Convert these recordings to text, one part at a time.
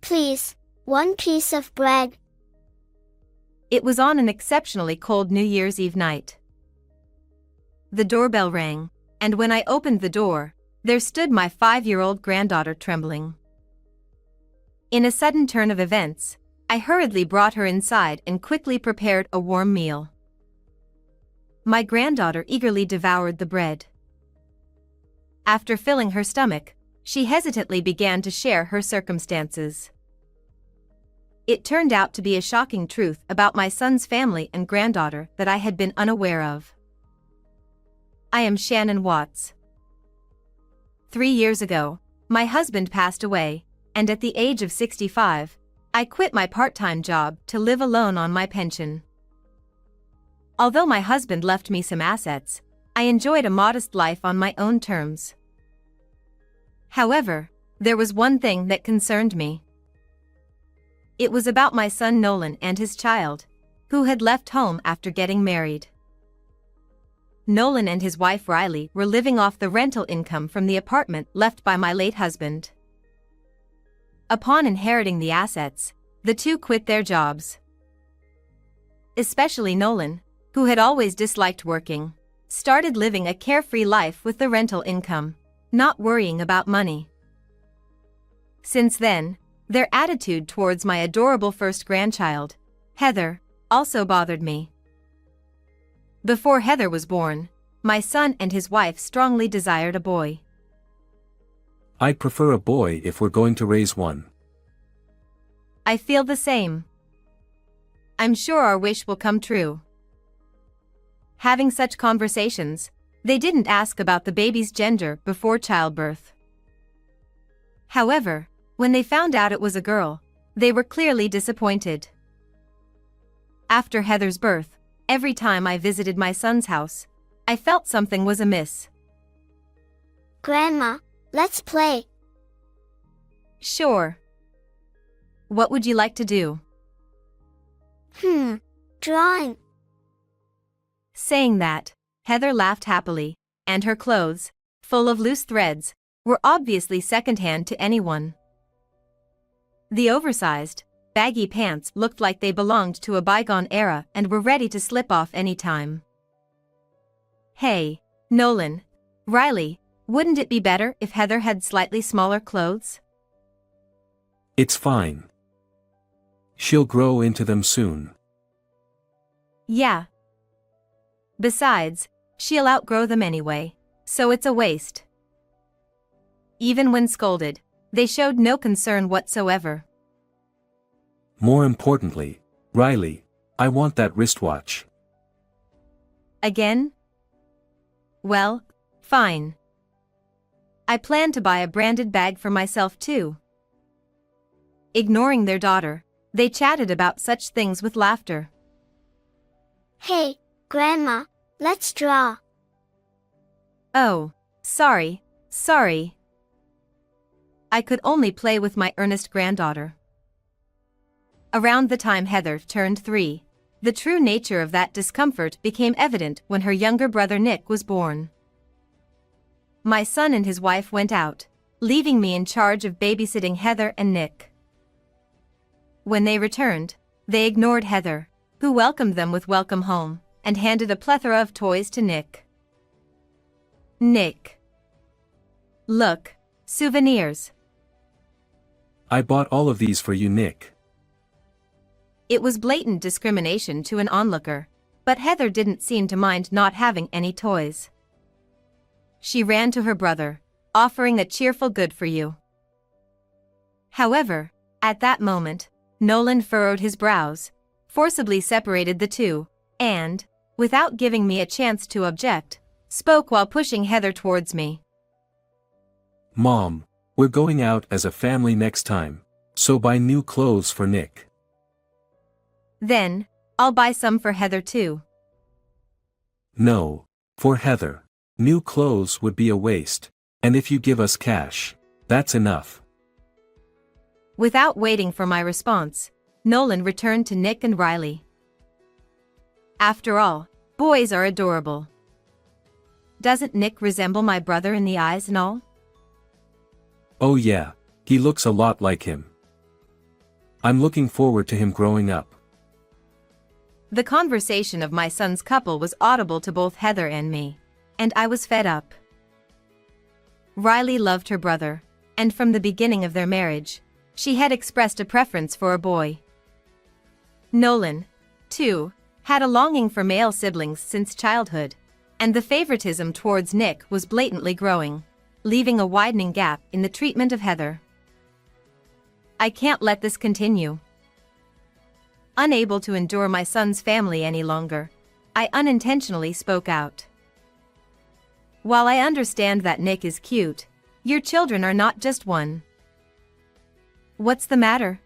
Please, one piece of bread. It was on an exceptionally cold New Year's Eve night. The doorbell rang, and when I opened the door, there stood my 5-year-old granddaughter trembling. In a sudden turn of events, I hurriedly brought her inside and quickly prepared a warm meal. My granddaughter eagerly devoured the bread. After filling her stomach, she hesitantly began to share her circumstances. It turned out to be a shocking truth about my son's family and granddaughter that I had been unaware of. I am Shannon Watts. 3 years ago, my husband passed away, and at the age of 65, I quit my part-time job to live alone on my pension. Although my husband left me some assets, I enjoyed a modest life on my own terms. However, there was one thing that concerned me. It was about my son Nolan and his child, who had left home after getting married. Nolan and his wife Riley were living off the rental income from the apartment left by my late husband. Upon inheriting the assets, the two quit their jobs. Especially Nolan, who had always disliked working, started living a carefree life with the rental income, not worrying about money. Since then, their attitude towards my adorable first grandchild, Heather, also bothered me. Before Heather was born, my son and his wife strongly desired a boy. I'd prefer a boy if we're going to raise one. I feel the same. I'm sure our wish will come true. Having such conversations, they didn't ask about the baby's gender before childbirth. However, when they found out it was a girl, they were clearly disappointed. After Heather's birth, every time I visited my son's house, I felt something was amiss. Grandma, let's play. Sure. What would you like to do? Drawing. Saying that, Heather laughed happily, and her clothes, full of loose threads, were obviously secondhand to anyone. The oversized, baggy pants looked like they belonged to a bygone era and were ready to slip off any time. Hey, Nolan, Riley, wouldn't it be better if Heather had slightly smaller clothes? It's fine. She'll grow into them soon. Yeah. Besides, she'll outgrow them anyway, so it's a waste. Even when scolded, they showed no concern whatsoever. More importantly, Riley, I want that wristwatch. Again? Well, fine. I plan to buy a branded bag for myself too. Ignoring their daughter, they chatted about such things with laughter. Hey, Grandma, let's draw. Oh, sorry. I could only play with my earnest granddaughter. Around the time Heather turned 3, the true nature of that discomfort became evident when her younger brother Nick was born. My son and his wife went out, leaving me in charge of babysitting Heather and Nick. When they returned, they ignored Heather, who welcomed them with welcome home, and handed a plethora of toys to Nick. Nick. Look, souvenirs. I bought all of these for you, Nick. It was blatant discrimination to an onlooker, but Heather didn't seem to mind not having any toys. She ran to her brother, offering a cheerful good for you. However, at that moment, Nolan furrowed his brows, forcibly separated the two, and, without giving me a chance to object, spoke while pushing Heather towards me. Mom, we're going out as a family next time, so buy new clothes for Nick. Then, I'll buy some for Heather too. No, for Heather. New clothes would be a waste, and if you give us cash, that's enough. Without waiting for my response, Nolan returned to Nick and Riley. After all, boys are adorable. Doesn't Nick resemble my brother in the eyes and all? Oh yeah, he looks a lot like him. I'm looking forward to him growing up. The conversation of my son's couple was audible to both Heather and me, and I was fed up. Riley loved her brother, and from the beginning of their marriage, she had expressed a preference for a boy. Nolan, too, had a longing for male siblings since childhood, and the favoritism towards Nick was blatantly growing, leaving a widening gap in the treatment of Heather. I can't let this continue. Unable to endure my son's family any longer, I unintentionally spoke out. While I understand that Nick is cute, your children are not just one. What's the matter?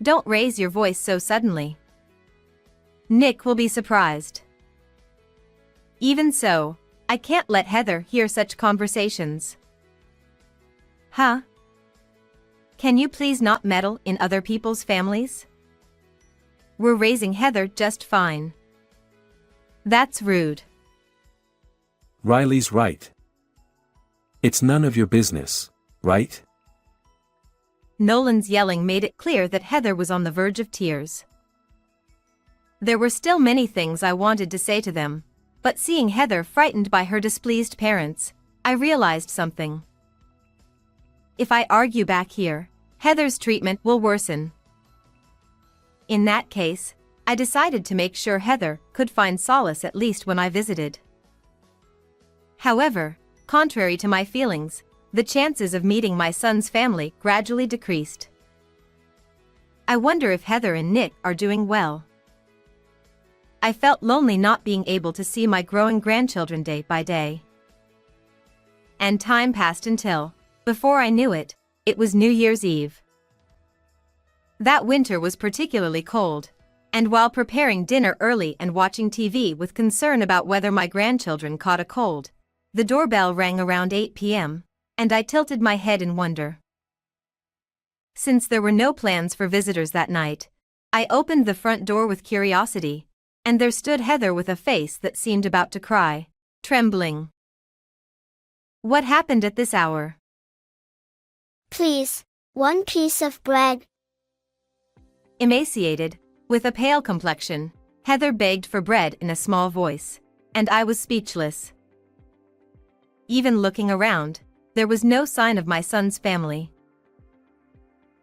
Don't raise your voice so suddenly. Nick will be surprised. Even so, I can't let Heather hear such conversations. Huh? Can you please not meddle in other people's families? We're raising Heather just fine. That's rude. Riley's right. It's none of your business, right? Nolan's yelling made it clear that Heather was on the verge of tears. There were still many things I wanted to say to them, but seeing Heather frightened by her displeased parents, I realized something. If I argue back here, Heather's treatment will worsen. In that case, I decided to make sure Heather could find solace at least when I visited. However, contrary to my feelings, the chances of meeting my son's family gradually decreased. I wonder if Heather and Nick are doing well. I felt lonely not being able to see my growing grandchildren day by day. And time passed until, before I knew it, it was New Year's Eve. That winter was particularly cold, and while preparing dinner early and watching TV with concern about whether my grandchildren caught a cold, the doorbell rang around 8 p.m., and I tilted my head in wonder. Since there were no plans for visitors that night, I opened the front door with curiosity, and there stood Heather with a face that seemed about to cry, trembling. What happened at this hour? Please, one piece of bread. Emaciated, with a pale complexion, Heather begged for bread in a small voice, and I was speechless. Even looking around, there was no sign of my son's family.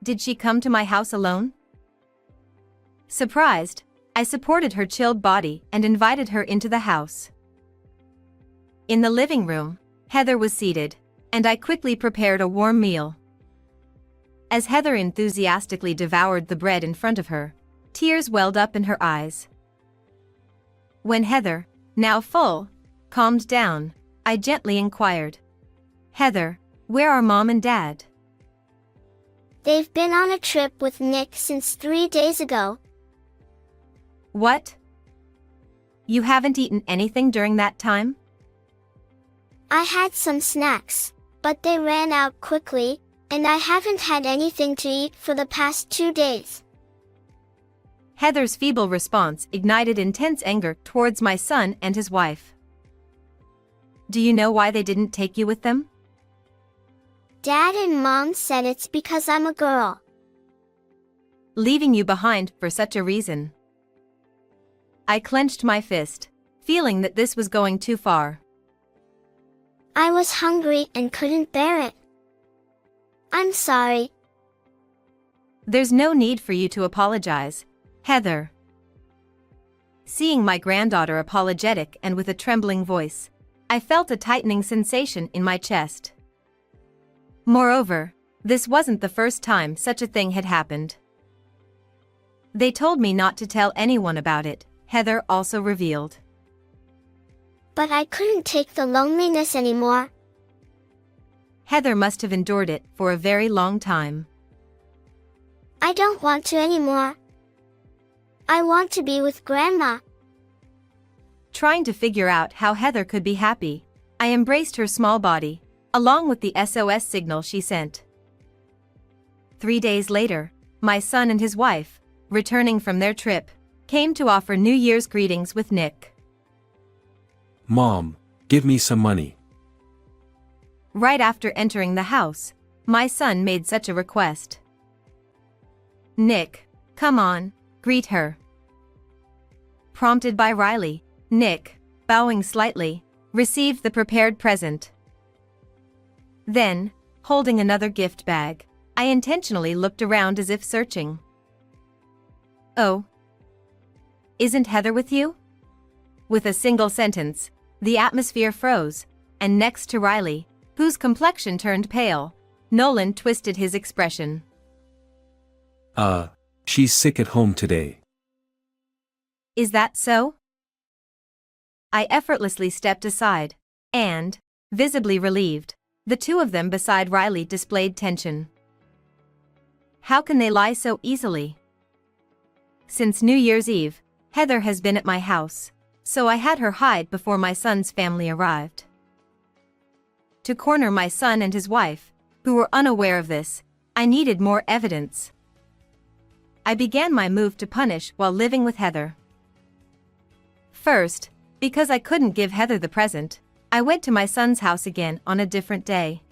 Did she come to my house alone? Surprised, I supported her chilled body and invited her into the house. In the living room, Heather was seated, and I quickly prepared a warm meal. As Heather enthusiastically devoured the bread in front of her, tears welled up in her eyes. When Heather, now full, calmed down, I gently inquired, "Heather, where are Mom and Dad?" They've been on a trip with Nick since 3 days ago. What? You haven't eaten anything during that time? I had some snacks, but they ran out quickly, and I haven't had anything to eat for the past 2 days. Heather's feeble response ignited intense anger towards my son and his wife. Do you know why they didn't take you with them? Dad and Mom said it's because I'm a girl. Leaving you behind for such a reason. I clenched my fist, feeling that this was going too far. I was hungry and couldn't bear it. I'm sorry. There's no need for you to apologize, Heather. Seeing my granddaughter apologetic and with a trembling voice, I felt a tightening sensation in my chest. Moreover, this wasn't the first time such a thing had happened. They told me not to tell anyone about it, Heather also revealed. But I couldn't take the loneliness anymore. Heather must have endured it for a very long time. I don't want to anymore. I want to be with Grandma. Trying to figure out how Heather could be happy, I embraced her small body, along with the SOS signal she sent. 3 days later, my son and his wife, returning from their trip, came to offer New Year's greetings with Nick. Mom, give me some money. Right after entering the house, my son made such a request. Nick, come on, greet her. Prompted by Riley, Nick, bowing slightly, received the prepared present. Then, holding another gift bag, I intentionally looked around as if searching. Oh. Isn't Heather with you? With a single sentence, the atmosphere froze, and next to Riley, whose complexion turned pale, Nolan twisted his expression. She's sick at home today. Is that so? I effortlessly stepped aside, and, visibly relieved, the two of them beside Riley displayed tension. How can they lie so easily? Since New Year's Eve, Heather has been at my house, so I had her hide before my son's family arrived. To corner my son and his wife, who were unaware of this, I needed more evidence. I began my move to punish while living with Heather. First, because I couldn't give Heather the present, I went to my son's house again on a different day.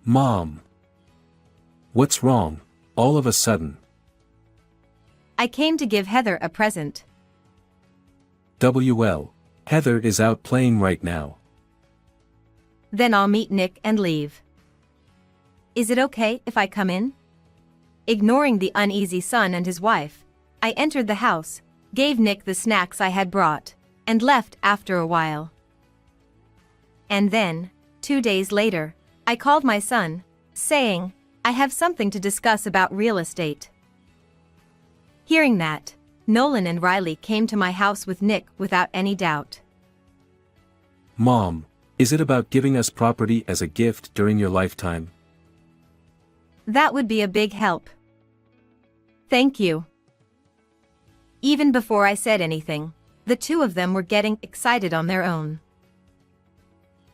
Mom. What's wrong, all of a sudden? I came to give Heather a present. Heather is out playing right now. Then I'll meet Nick and leave. Is it okay if I come in? Ignoring the uneasy son and his wife, I entered the house, gave Nick the snacks I had brought, and left after a while. And then, 2 days later, I called my son, saying, I have something to discuss about real estate. Hearing that, Nolan and Riley came to my house with Nick without any doubt. Mom, is it about giving us property as a gift during your lifetime? That would be a big help. Thank you. Even before I said anything, the two of them were getting excited on their own.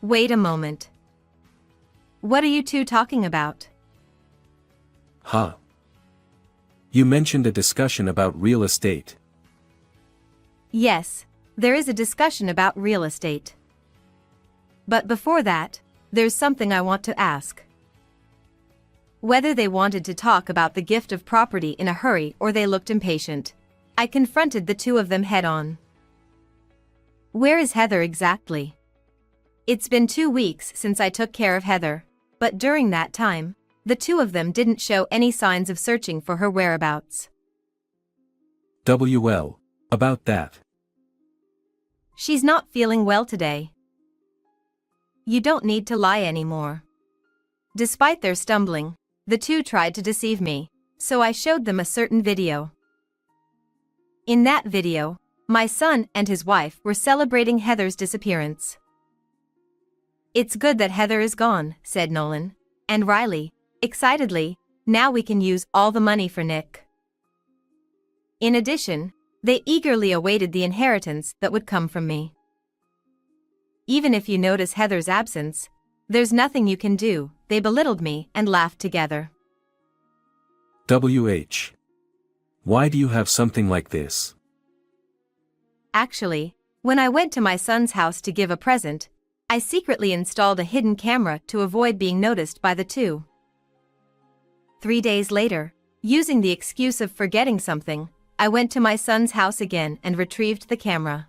Wait a moment. What are you two talking about? Huh. You mentioned a discussion about real estate. Yes, there is a discussion about real estate. But before that, there's something I want to ask. Whether they wanted to talk about the gift of property in a hurry or they looked impatient, I confronted the two of them head-on. Where is Heather exactly? It's been 2 weeks since I took care of Heather, but during that time, the two of them didn't show any signs of searching for her whereabouts. About that. She's not feeling well today. You don't need to lie anymore. Despite their stumbling, the two tried to deceive me, so I showed them a certain video. In that video, my son and his wife were celebrating Heather's disappearance. It's good that Heather is gone, said Nolan, and Riley, excitedly, now we can use all the money for Nick. In addition, they eagerly awaited the inheritance that would come from me. Even if you notice Heather's absence, there's nothing you can do, they belittled me and laughed together. Why do you have something like this? Actually, when I went to my son's house to give a present, I secretly installed a hidden camera to avoid being noticed by the two. 3 days later, using the excuse of forgetting something, I went to my son's house again and retrieved the camera.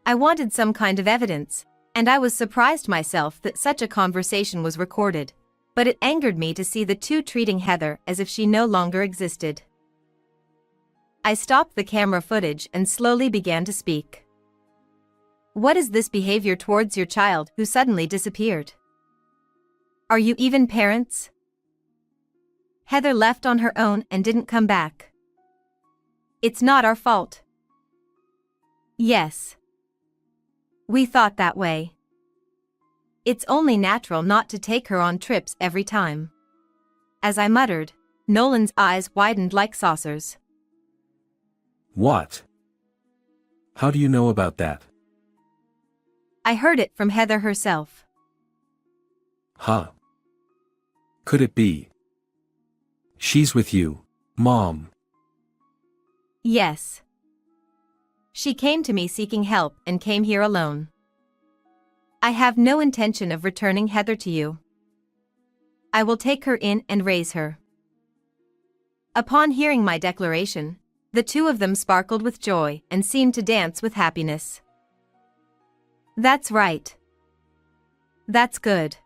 I wanted some kind of evidence, and I was surprised myself that such a conversation was recorded, but it angered me to see the two treating Heather as if she no longer existed. I stopped the camera footage and slowly began to speak. What is this behavior towards your child who suddenly disappeared? Are you even parents? Heather left on her own and didn't come back. It's not our fault. Yes. We thought that way. It's only natural not to take her on trips every time. As I muttered, Nolan's eyes widened like saucers. What? How do you know about that? I heard it from Heather herself. Huh. Could it be? She's with you, Mom. Yes. She came to me seeking help and came here alone. I have no intention of returning Heather to you. I will take her in and raise her. Upon hearing my declaration, the two of them sparkled with joy and seemed to dance with happiness. That's right. That's good.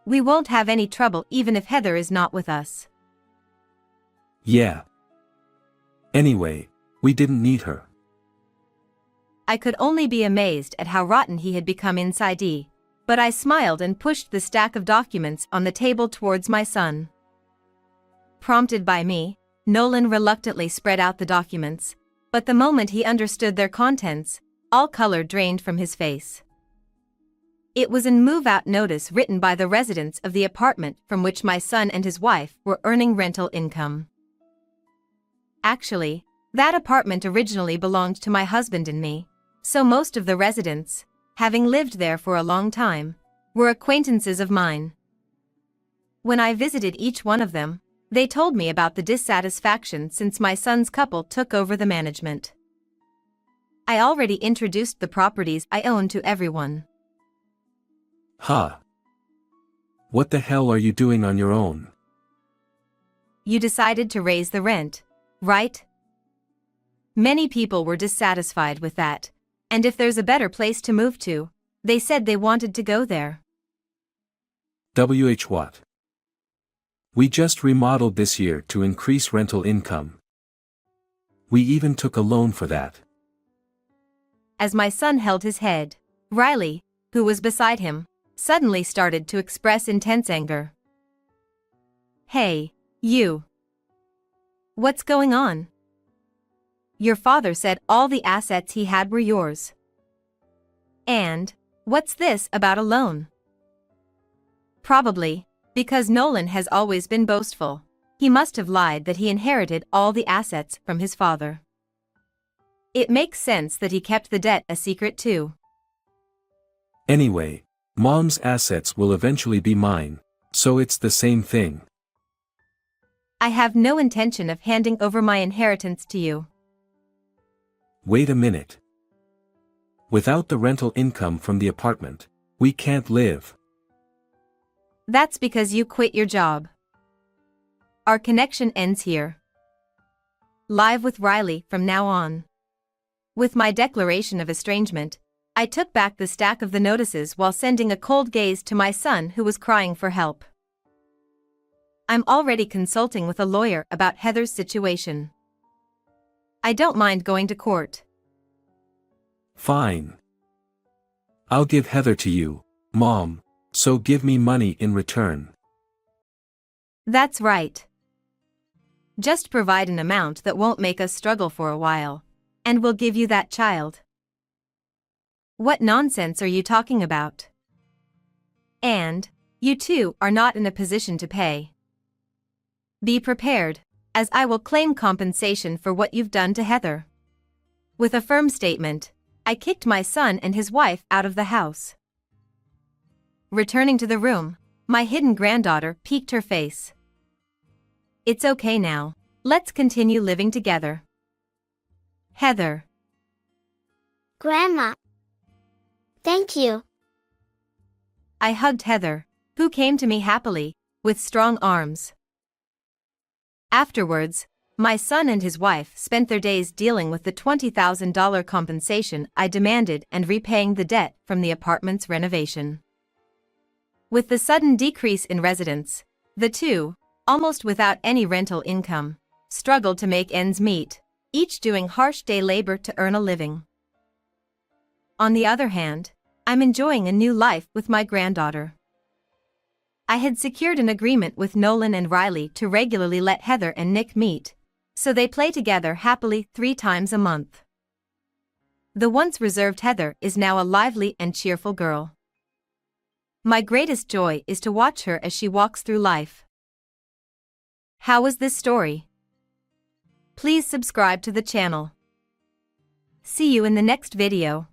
We won't have any trouble even if Heather is not with us. Yeah. Anyway, we didn't need her. I could only be amazed at how rotten he had become inside, but I smiled and pushed the stack of documents on the table towards my son. Prompted by me, Nolan reluctantly spread out the documents, but the moment he understood their contents, all color drained from his face. It was a move-out notice written by the residents of the apartment from which my son and his wife were earning rental income. Actually, that apartment originally belonged to my husband and me, so most of the residents, having lived there for a long time, were acquaintances of mine. When I visited each one of them, they told me about the dissatisfaction since my son's couple took over the management. I already introduced the properties I own to everyone. Ha! What the hell are you doing on your own? You decided to raise the rent, right? Many people were dissatisfied with that, and if there's a better place to move to, they said they wanted to go there. What? We just remodeled this year to increase rental income. We even took a loan for that. As my son held his head, Riley, who was beside him, suddenly started to express intense anger. Hey, you! What's going on? Your father said all the assets he had were yours. And, what's this about a loan? Probably, because Nolan has always been boastful, he must have lied that he inherited all the assets from his father. It makes sense that he kept the debt a secret too. Anyway, Mom's assets will eventually be mine, so it's the same thing. I have no intention of handing over my inheritance to you. Wait a minute. Without the rental income from the apartment, we can't live. That's because you quit your job. Our connection ends here. Live with Riley from now on. With my declaration of estrangement, I took back the stack of the notices while sending a cold gaze to my son who was crying for help. I'm already consulting with a lawyer about Heather's situation. I don't mind going to court. Fine. I'll give Heather to you, Mom, so give me money in return. That's right. Just provide an amount that won't make us struggle for a while, and we'll give you that child. What nonsense are you talking about? And, you two are not in a position to pay. Be prepared, as I will claim compensation for what you've done to Heather. With a firm statement, I kicked my son and his wife out of the house. Returning to the room, my hidden granddaughter peeked her face. It's okay now, let's continue living together. Heather. Grandma. Thank you. I hugged Heather, who came to me happily, with strong arms. Afterwards, my son and his wife spent their days dealing with the $20,000 compensation I demanded and repaying the debt from the apartment's renovation. With the sudden decrease in residents, the two, almost without any rental income, struggled to make ends meet, each doing harsh day labor to earn a living. On the other hand, I'm enjoying a new life with my granddaughter. I had secured an agreement with Nolan and Riley to regularly let Heather and Nick meet, so they play together happily 3 times a month. The once reserved Heather is now a lively and cheerful girl. My greatest joy is to watch her as she walks through life. How was this story? Please subscribe to the channel. See you in the next video.